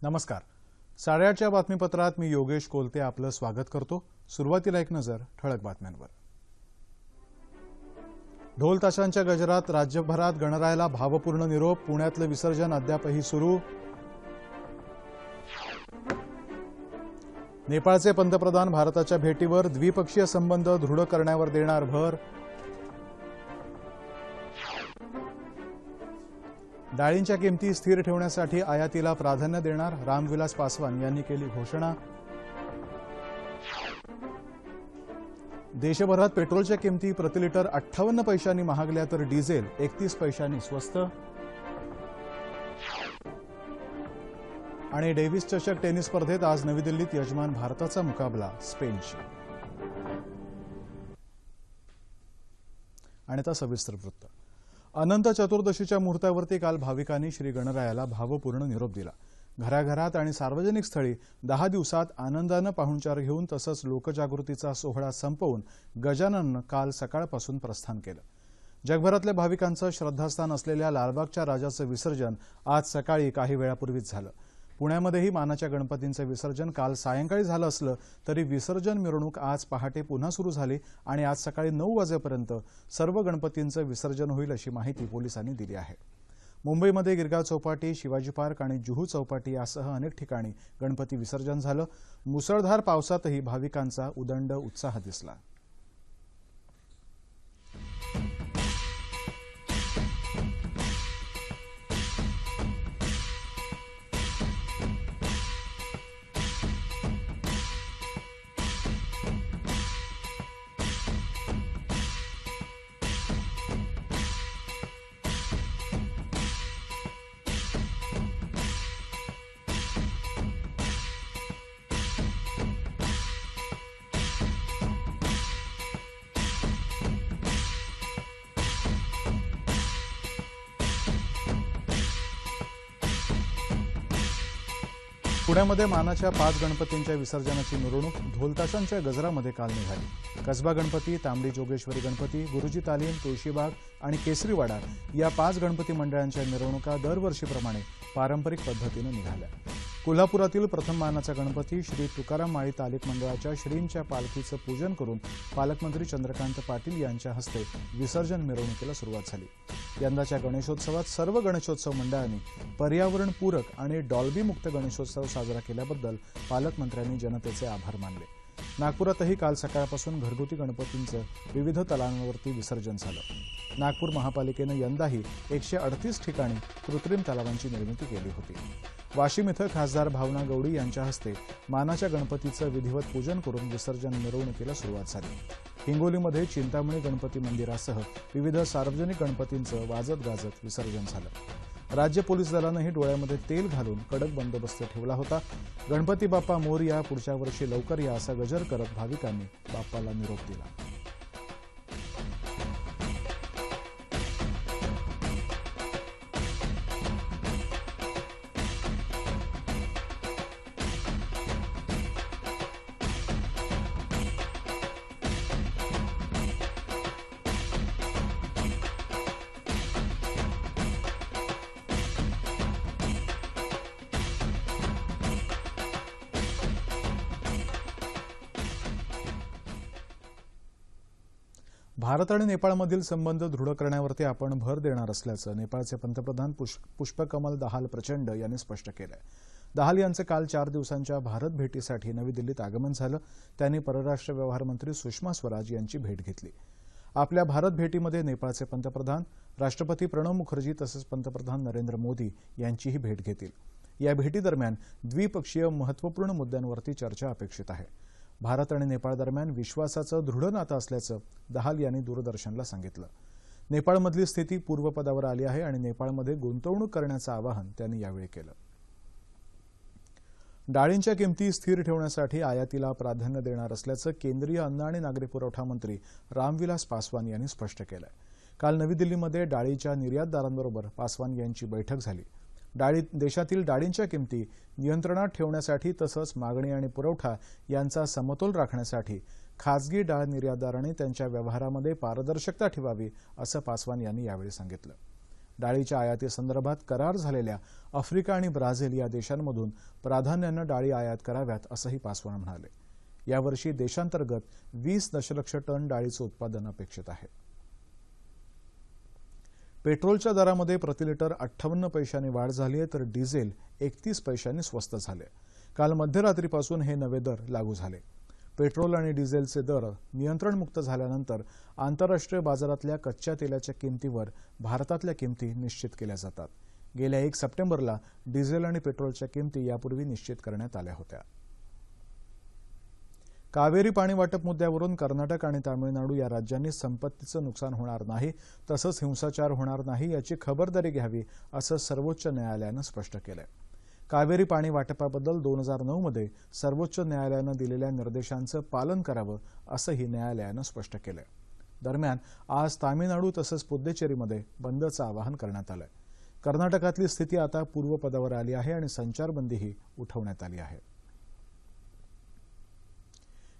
नमस्कार. 8:30च्या बातमीपत्रात मी योगेश कोलते आपलं स्वागत करतो. सुरुवातीला एक नजर ठळक बातम्यांवर. ढोल ताशांच्या गजरात राज्यभरात गणरायाला भावपूर्ण निरोप. पुण्यातलं विसर्जन अद्यापही सुरू. नेपाळचे पंतप्रधान भारताच्या भेटीवर. द्विपक्षीय संबंध दृढ करण्यावर देणार भर. डाळींच्या किमती स्थिर ठेवण्यासाठी आयातीला प्राधान्य देणार. रामविलास पासवान यांनी केली घोषणा. देशभरात पेट्रोलच्या किमती प्रतिलिटर 58 पैशांनी महागल्या तर डिझेल 31 पैशांनी स्वस्त. आणि डेव्हिस चषक टेनिस स्पर्धेत आज नवी दिल्लीत यजमान भारताचा मुकाबला स्पेनशी. आणि आता सविस्तर वृत्त. अनंत चतुर्दशीच्या मुहूर्तावरती काल भाविकांनी श्री गणरायाला भावपूर्ण निरोप दिला. घराघरात आणि सार्वजनिक स्थळी 10 दिवसात आनंदानं पाहुणचार घेऊन तसंच लोकजागृतीचा सोहळा संपवून गजानननं काल सकाळपासून प्रस्थान केलं. जगभरातल्या भाविकांचं श्रद्धास्थान असलेल्या लालबागच्या राजाचं विसर्जन आज सकाळी काही वेळापूर्वीच झालं. पुण्यामध्येही मानाच्या गणपतींचं विसर्जन काल सायंकाळी झालं असलं तरी विसर्जन मिरवणूक आज पहाटे पुन्हा सुरू झाली आणि आज सकाळी 9 वाजेपर्यंत सर्व गणपतींचं विसर्जन होईल अशी माहिती पोलिसांनी दिली आहे. मुंबईमध्ये गिरगाव चौपाटी, शिवाजी पार्क आणि जुहू चौपाटी यासह अनेक ठिकाणी गणपती विसर्जन झालं. मुसळधार पावसातही भाविकांचा उदंड उत्साह दिसला. पुण्यामध्ये मानाच्या 5 गणपतींच्या विसर्जनाची मिरवणूक ढोलताशांच्या गजरामध्ये काल निघाली. कसबा गणपती, तांबडी जोगेश्वरी गणपती, गुरुजी तालीम, तुळशीबाग आणि केसरीवाडा या 5 गणपती मंडळांच्या मिरवणुका दरवर्षीप्रमाणे पारंपरिक पद्धतीनं निघाल्या. कोल्हापुरातील प्रथम मानाचा गणपती श्री तुकाराम माळी तालीम मंडळाच्या श्रींच्या पालखीचं पूजन करून पालकमंत्री चंद्रकांत पाटील यांच्या हस्ते विसर्जन मिरवणुकीला सुरुवात झाली. यंदाच्या गणेशोत्सवात सर्व गणेशोत्सव मंडळांनी पर्यावरणपूरक आणि डॉल्बी मुक्त गणेशोत्सव साजरा केल्याबद्दल पालकमंत्र्यांनी जनतेचे आभार मानले. नागपुरातही काल सकाळपासून घरगुती गणपतींचं विविध तलावांवरती विसर्जन झालं. नागपूर महापालिकेनं यंदाही 138 ठिकाणी कृत्रिम तलावांची निर्मिती केली होती. वाशिम इथं खासदार भावना गवडी यांच्या हस्ते मानाच्या गणपतीचं विधिवत पूजन करून विसर्जन मिरवणुकीला सुरुवात झाली. हिंगोलीमध्ये चिंतामणी गणपती मंदिरासह विविध सार्वजनिक गणपतींचं वाजत गाजत विसर्जन झालं. राज्य पोलीस दलानंही डोळ्यामध्ये तेल घालून कडक बंदोबस्त ठेवला होता. गणपती बाप्पा मोरया, पुढच्या वर्षी लवकर या असा गजर करत भाविकांनी बाप्पाला निरोप दिला. भारत आणि नेपाळमधील संबंध दृढ करण्यावरती आपण भर देणार असल्याचं नेपाळचे पंतप्रधान पुष्पकमल दाहाल प्रचंड यांनी स्पष्ट केलं. दाहाल यांचं काल 4 दिवसांच्या भारत भेटीसाठी नवी दिल्लीत आगमन झालं. त्यांनी परराष्ट्र व्यवहार मंत्री सुषमा स्वराज यांची भेट घेतली. आपल्या भारत भेटीमध्ये नेपाळचे पंतप्रधान, राष्ट्रपती प्रणव मुखर्जी तसंच पंतप्रधान नरेंद्र मोदी यांचीही भेट घेतील. या भेटीदरम्यान द्विपक्षीय महत्त्वपूर्ण मुद्द्यांवरती चर्चा अपेक्षित आहे. भारत आणि नेपाळ दरम्यान विश्वासाचं दृढ नातं असल्याचं दाहाल यांनी दूरदर्शनला सांगितलं. नेपाळमधली स्थिती पूर्वपदावर आली आहे आणि नेपाळमध्ये गुंतवणूक करण्याचं आवाहन त्यांनी यावेळी केलं. डाळींच्या किमती स्थिर ठेवण्यासाठी आयातीला प्राधान्य देणार असल्याचं केंद्रीय अन्न आणि नागरी पुरवठा मंत्री रामविलास पासवान यांनी स्पष्ट केलं. काल नवी दिल्लीमध्ये डाळीच्या निर्यातदारांबरोबर पासवान यांची बैठक झाली. देशातील डाळींच्या किमती नियंत्रणात ठेवण्यासाठी तसंच मागणी आणि पुरवठा यांचा समतोल राखण्यासाठी खासगी डाळ निर्यातदारांनी त्यांच्या व्यवहारामध्ये पारदर्शकता ठेवावी असं पासवान यांनी यावेळी सांगितलं. डाळीच्या आयातीसंदर्भात करार झालेल्या आफ्रिका आणि ब्राझील या देशांमधून प्राधान्याने डाळी आयात कराव्यात असंही पासवान म्हणाले. यावर्षी देशांतर्गत 20 दशलक्ष टन डाळीचं उत्पादन अपेक्षित आहे. पेट्रोलच्या दरामध्ये प्रतिलिटर 58 पैशांनी वाढ झाली आहे, तर डिझेल 31 पैशांनी स्वस्त झाले. काल मध्यरात्रीपासून हे नवे दर लागू झाले. पेट्रोल आणि डिझेलचे दर नियंत्रणमुक्त झाल्यानंतर आंतरराष्ट्रीय बाजारातल्या कच्च्या तेलाच्या किमतीवर भारतातल्या किमती निश्चित केल्या जातात. गेल्या 1 सप्टेंबरला डिझेल आणि पेट्रोलच्या किमती यापूर्वी निश्चित करण्यात आल्या होत्या. कावेरी पाणी वाटप मुद्द्यावरून कर्नाटक आणि तामिळनाडू या राज्यांनी संपत्तीचं नुकसान होणार नाही, तसंच हिंसाचार होणार नाही याची खबरदारी घ्यावी असं सर्वोच्च न्यायालयानं स्पष्ट केलंय. कावेरी पाणी वाटपाबद्दल 2009 मध्ये सर्वोच्च न्यायालयानं दिलेल्या निर्देशांचं पालन करावं असंही न्यायालयानं स्पष्ट केलंय. दरम्यान आज तामिळनाडू तसंच पुद्दुचेरीमध्ये बंदचं आवाहन करण्यात आलंय. कर्नाटकातली स्थिती आता पूर्वपदावर आली आहे आणि संचारबंदीही उठवण्यात आली आहे.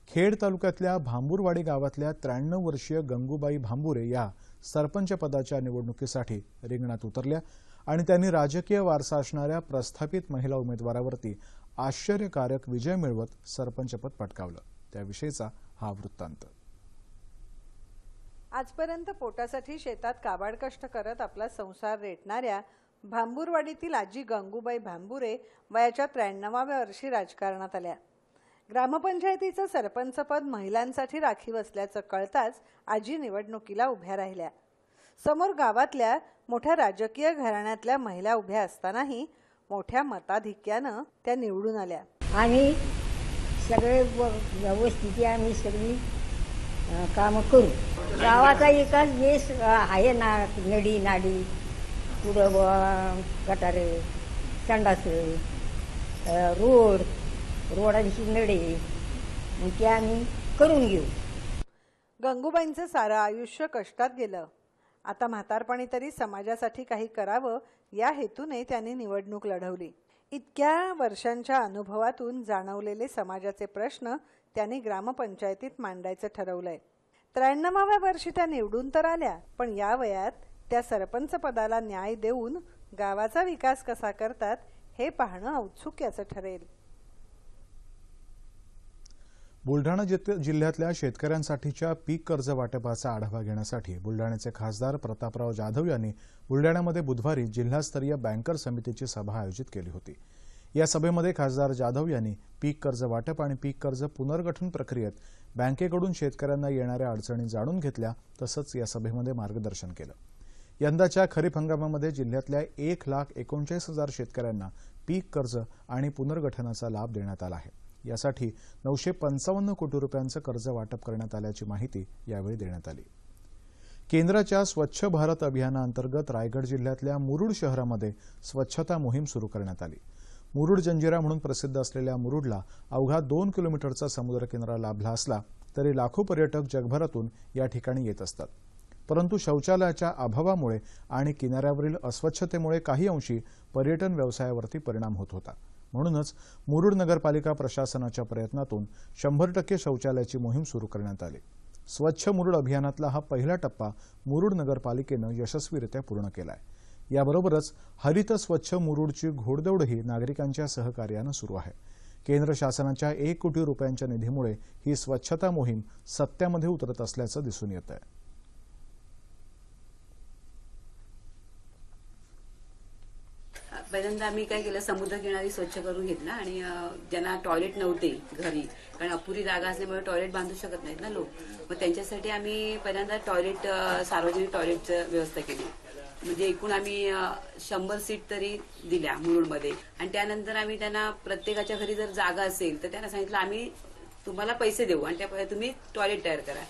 खेड तालुक्यातल्या भांबुरवाडी गावातल्या 93 वर्षीय गंगूबाई भांबुरे या सरपंच पदाच्या निवडणुकीसाठी रिंगणात उतरल्या आणि त्यांनी राजकीय वारसा असणाऱ्या प्रस्थापित महिला उमेदवारावरती आश्चर्यकारक विजय मिळवत सरपंचपद पटकावलं. त्याविषयीचा हा वृत्तांत. आजपर्यंत पोटासाठी शेतात काबाड कष्ट करत आपला संसार रेटणाऱ्या भांबुरवाडीतील आजी गंगूबाई भांबुरे वयाच्या 93व्या वर्षी राजकारणात आल्या. ग्रामपंचायतीचं सरपंचपद महिलांसाठी राखीव असल्याचं कळताच आजी निवडणुकीला उभ्या राहिल्या. समोर गावातल्या मोठ्या राजकीय घराण्यातल्या महिला उभ्या असतानाही मोठ्या मताधिक्यानं त्या निवडून आल्या. आम्ही सगळे व्यवस्थित आम्ही सगळी कामं करू. गावाचा एकाच बेस आहे ना, नडी नाडी पुढं गटारे संडास रोडांची नडे ते आम्ही करून घेऊ. गंगूबाईंचं सारं आयुष्य कष्टात गेलं. आता म्हातारपणी तरी समाजासाठी काही करावं या हेतूने त्यांनी निवडणूक लढवली. इतक्या वर्षांच्या अनुभवातून जाणवलेले समाजाचे प्रश्न त्यांनी ग्रामपंचायतीत मांडायचं ठरवलंय. 93व्या वर्षी त्या निवडून तर आल्या, पण या वयात त्या सरपंच पदाला न्याय देऊन गावाचा विकास कसा करतात हे पाहणं औत्सुक्याचं ठरेल. बुलढाणा जिल्ह्यातल्या शेतकऱ्यांसाठीच्या पीक कर्ज वाटपाचा आढावा घेण्यासाठी बुलढाण्याचे खासदार प्रतापराव जाधव यांनी बुलढाण्यामध्ये बुधवारी जिल्हास्तरीय बँकर समितीची सभा आयोजित केली होती. या सभेमध्ये खासदार जाधव यांनी पीक कर्ज वाटप आणि पीक कर्ज पुनर्गठन प्रक्रियेत बँकेकडून शेतकऱ्यांना येणाऱ्या अडचणी जाणून घेतल्या, तसंच या सभेमध्ये मार्गदर्शन केलं. यंदाच्या खरीप हंगामामध्ये जिल्ह्यातल्या 1,39,000 शेतकऱ्यांना पीक कर्ज आणि पुनर्गठनाचा लाभ देण्यात आला आहे. यासाठी 955 कोटी रुपयांचं कर्ज वाटप करण्यात आल्याची माहिती यावेळी देण्यात आली. केंद्राच्या स्वच्छ भारत अभियानाअंतर्गत रायगड जिल्ह्यातल्या मुरुड शहरामध्ये स्वच्छता मोहीम सुरू करण्यात आली. मुरुड जंजिरा म्हणून प्रसिद्ध असलेल्या मुरुडला अवघा 2 किलोमीटरचा समुद्रकिनारा लाभला असला तरी लाखो पर्यटक जगभरातून या ठिकाणी येत असतात. परंतु शौचालयाच्या अभावामुळे आणि किनाऱ्यावरील अस्वच्छतेमुळे काही अंशी पर्यटन व्यवसायावरती परिणाम होत होता. म्हणूनच मुरुड नगरपालिका प्रशासनाच्या प्रयत्नातून 100% शौचालयाची मोहीम सुरू करण्यात आली. स्वच्छ मुरुड अभियानातला हा पहिला टप्पा मुरुड नगरपालिकेनं यशस्वीरित्या पूर्ण केलाय. याबरोबरच हरित स्वच्छ मुरुडची घोडदौडही नागरिकांच्या सहकार्यानं सुरू आहे. केंद्र शासनाच्या 1 कोटी रुपयांच्या निधीमुळे ही स्वच्छता मोहीम सत्यामध्ये उतरत असल्याचं दिसून येत आहे. पहिल्यांदा आम्ही काय केलं, समुद्रकिनारी स्वच्छ करून घेतला आणि ज्यांना टॉयलेट नव्हते घरी, कारण अपुरी जागा असल्यामुळे टॉयलेट बांधू शकत नाहीत ना लोक, मग त्यांच्यासाठी आम्ही पहिल्यांदा टॉयलेट सार्वजनिक टॉयलेटची व्यवस्था केली. म्हणजे एकूण आम्ही 100 सीट तरी दिल्या मुरुडमध्ये. आणि त्यानंतर आम्ही त्यांना प्रत्येकाच्या घरी जर जागा असेल तर त्यांना सांगितलं आम्ही तुम्हाला पैसे देऊ आणि त्या तुम्ही टॉयलेट तयार करा.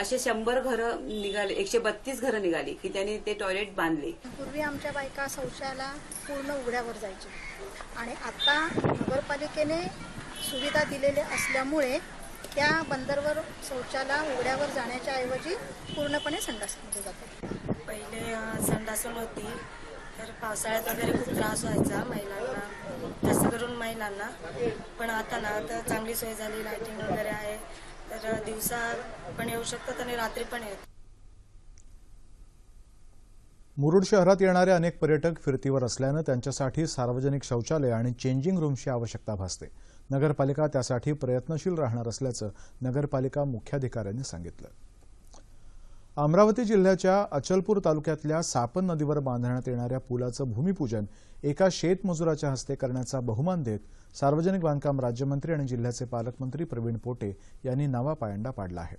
असे 100 घरं निघाले, 132 घरं निघाली की त्यांनी ते टॉयलेट बांधले. पूर्वी आमच्या बायका शौचाला पूर्ण उघड्यावर जायचे आणि आता नगरपालिकेने सुविधा दिलेल्या असल्यामुळे त्या बंदरवर शौचाला उघड्यावर जाण्याच्या ऐवजी पूर्णपणे संडासमध्ये जातात. पहिले संडासन होती तर पावसाळ्यात वगैरे खूप त्रास व्हायचा महिलांना, जास्त करून महिलांना. पण आता ना तर चांगली सोय झाली, लाईटिंग वगैरे आहे, तर दिवसा पण येऊ शकतात आणि रात्री पण येतात. मुरुड शहरात येणारे अनेक पर्यटक फिरतीवर असल्यानं त्यांच्यासाठी सार्वजनिक शौचालय आणि चेंजिंग रूमची आवश्यकता भासते. नगरपालिका त्यासाठी प्रयत्नशील राहणार असल्याचं नगरपालिका मुख्याधिकाऱ्यांनी सांगितलं. अमरावती जिल्ह्याच्या अचलपूर तालुक्यातल्या सापन नदीवर बांधण्यात येणाऱ्या पुलाचं भूमिपूजन एका शेतमजुराच्या हस्ते करण्याचा बहुमान देत सार्वजनिक बांधकाम राज्यमंत्री आणि जिल्ह्याचे पालकमंत्री प्रवीण पोटे यांनी नवा पायंडा पाडला आहे.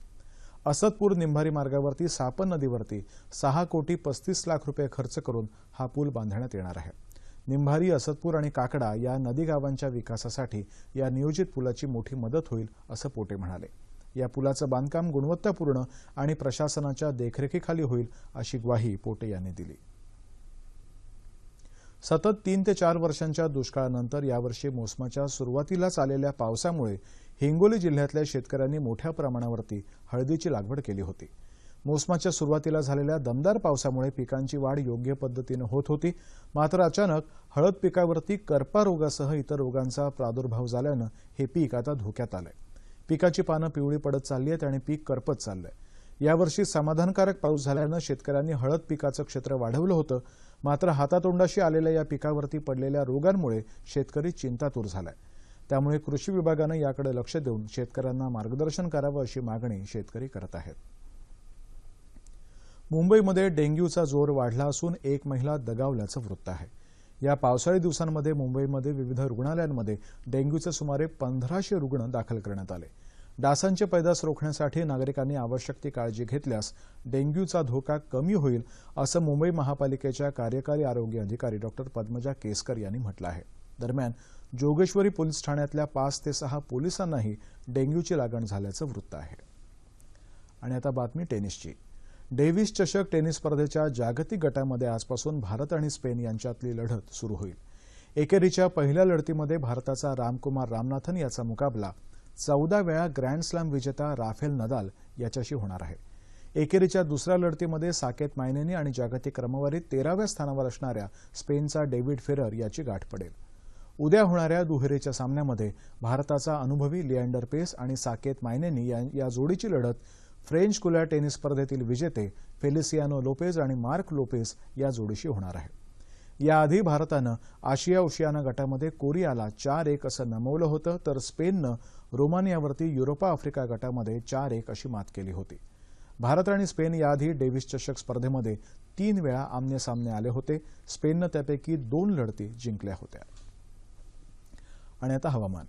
असदपूर निंभारी मार्गावरती सापन नदीवरती 6,35,00,000 रुपये खर्च करून हा पूल बांधण्यात येणार आहे. निंभारी, असदपूर आणि काकडा या नदी गावांच्या विकासासाठी या नियोजित पुलाची मोठी मदत होईल असं पोटे म्हणाले. या पुलाचं बांधकाम गुणवत्तापूर्ण आणि प्रशासनाच्या देखरेखीखाली होईल अशी ग्वाही पोटे यांनी दिली. सतत 3 ते 4 वर्षांच्या दुष्काळानंतर यावर्षी मोसमाच्या सुरुवातीलाच आलेल्या पावसामुळे हिंगोली जिल्ह्यातल्या शेतकऱ्यांनी मोठ्या प्रमाणावरती हळदीची लागवड केली होती. मोसमाच्या सुरुवातीला झालेल्या दमदार पावसामुळे पिकांची वाढ योग्य पद्धतीनं होत होती. मात्र अचानक हळद पिकावरती करपा रोगासह इतर रोगांचा प्रादुर्भाव झाल्यानं हे पीक आता धोक्यात आलंय. पिकाची पानं पिवळी पडत चालली आहेत आणि पीक करपत चाललंय. यावर्षी समाधानकारक पाऊस झाल्यानं शेतकऱ्यांनी हळद पिकाचं क्षेत्र वाढवलं होतं. मात्र हातातोंडाशी आलेल्या या पिकावरती पडलेल्या रोगांमुळे शेतकरी चिंतातूर झालाय. त्यामुळे कृषी विभागानं याकडे लक्ष देऊन शेतकऱ्यांना मार्गदर्शन करावं अशी मागणी शेतकरी करत आहेत. मुंबईमध्ये डेंग्यूचा जोर वाढला असून एक महिला दगावल्याचं वृत्त आहे. या पावसाळी दिवसांमध्ये मुंबईमध्ये विविध रुग्णालयांमध्ये डेंग्यूचे सुमारे 1500 रुग्ण दाखल करण्यात आले. डासांची पैदास रोखण्यासाठी नागरिकांनी आवश्यक ती काळजी घेतल्यास डेंग्यूचा धोका कमी होईल असं मुंबई महापालिकेच्या कार्यकारी आरोग्य अधिकारी डॉ. पद्मजा केसकर यांनी म्हटलं आहे. दरम्यान जोगेश्वरी पोलीस ठाण्यातल्या 5 ते 6 पोलिसांनाही डेंग्यूची लागण झाल्याचं वृत्त आहे. आणि आता बातमी टेनिसची. डेव्हिस चषक टेनिस स्पर्धेच्या जागतिक गटामध्ये आजपासून भारत आणि स्पेन यांच्यातली लढत सुरू होईल. एकेरीच्या पहिल्या लढतीमध्ये भारताचा रामकुमार रामनाथन याचा मुकाबला 14 वेळा ग्रँड स्लॅम विजेता राफेल नदाल याच्याशी होणार आहे. एकेरीच्या दुसऱ्या लढतीमध्ये साकेत मायनेनी आणि जागतिक क्रमवारीत 13व्या स्थानावर असणाऱ्या स्पेनचा डेव्हिड फेरर याची गाठ पडेल. उद्या होणाऱ्या दुहेरीच्या सामन्यामध्ये भारताचा अनुभवी लिएंडर पेस आणि साकेत मायनेनी या जोडीची लढत फ्रेंच खुल्या टेनिस स्पर्धेतील विजेते फेलिसियानो लोपेज आणि मार्क लोपेज या जोडीशी होणार आहे. याआधी भारतानं आशिया ओशियाना गटामध्ये कोरियाला 4-1 असं नमवलं होतं, तर स्पेननं रोमानियावरती युरोपा आफ्रिका गटामध्ये 4-1 अशी मात केली होती. भारत आणि स्पेन याआधी डेव्हिस चषक स्पर्धेमध्ये 3 वेळा आमनेसामने आले होते. स्पेननं त्यापैकी 2 लढती जिंकल्या होत्या. आणि आता हवामान.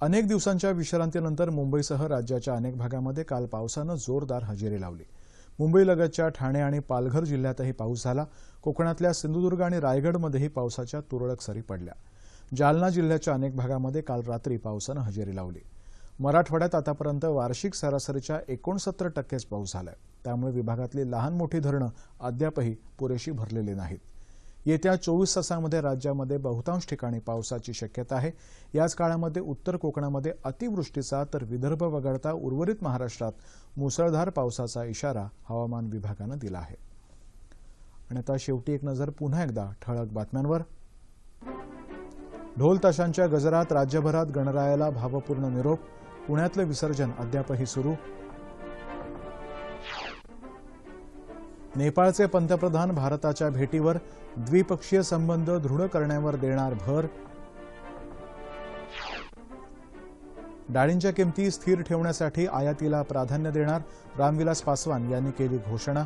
अनेक दिवसांच्या विश्रांतीनंतर मुंबईसह राज्याच्या अनेक भागामध्ये काल पावसानं जोरदार हजेरी लावली. मुंबईलगतच्या ठाणे आणि पालघर जिल्ह्यातही पाऊस झाला. कोकणातल्या सिंधुदुर्ग आणि रायगडमध्येही पावसाच्या तुरळक सरी पडल्या. जालना जिल्ह्याच्या अनेक भागामध्ये काल रात्री पावसानं हजेरी लावली. मराठवाड्यात आतापर्यंत वार्षिक सरासरीच्या 69% पाऊस झालाय. त्यामुळे विभागातली लहान मोठी धरणं अद्यापही पुरेशी भरलेली नाहीत. येत्या 24 तासांमध्ये राज्यामध्ये बहुतांश ठिकाणी पावसाची शक्यता आहे. याच काळामध्ये उत्तर कोकणामध्ये अतिवृष्टीचा तर विदर्भ वगळता उर्वरित महाराष्ट्रात मुसळधार पावसाचा इशारा हवामान विभागानं दिला आहे. आणि आता शेवटी एक नजर पुन्हा एकदा ठळक बातम्यांवर. ढोल ताशांच्या गजरात राज्यभरात गणरायाला भावपूर्ण निरोप. पुण्यातलं विसर्जन अद्यापही सुरू. नेपाळचे पंतप्रधान भारताच्या भेटीवर. द्विपक्षीय संबंध दृढ करण्यावर देणार भर. डाळींच्या किमती स्थिर ठेवण्यासाठी आयातीला प्राधान्य देणार. रामविलास पासवान यांनी केली घोषणा.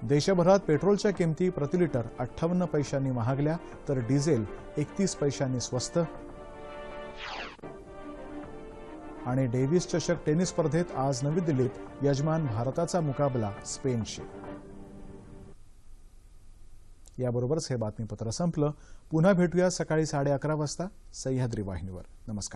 देशभरात पेट्रोलच्या किमती प्रतिलिटर 58 पैशांनी महागल्या, तर डिझेल 31 पैशांनी स्वस्त. आणि डेव्हिस चषक टेनिस स्पर्धेत आज नवी दिल्लीत यजमान भारताचा मुकाबला स्पेनशी. याबरोबरच हे बातमीपत्र संपलं. पुन्हा भेटूया सकाळी 11:30 वाजता सह्याद्री वाहिनीवर. नमस्कार.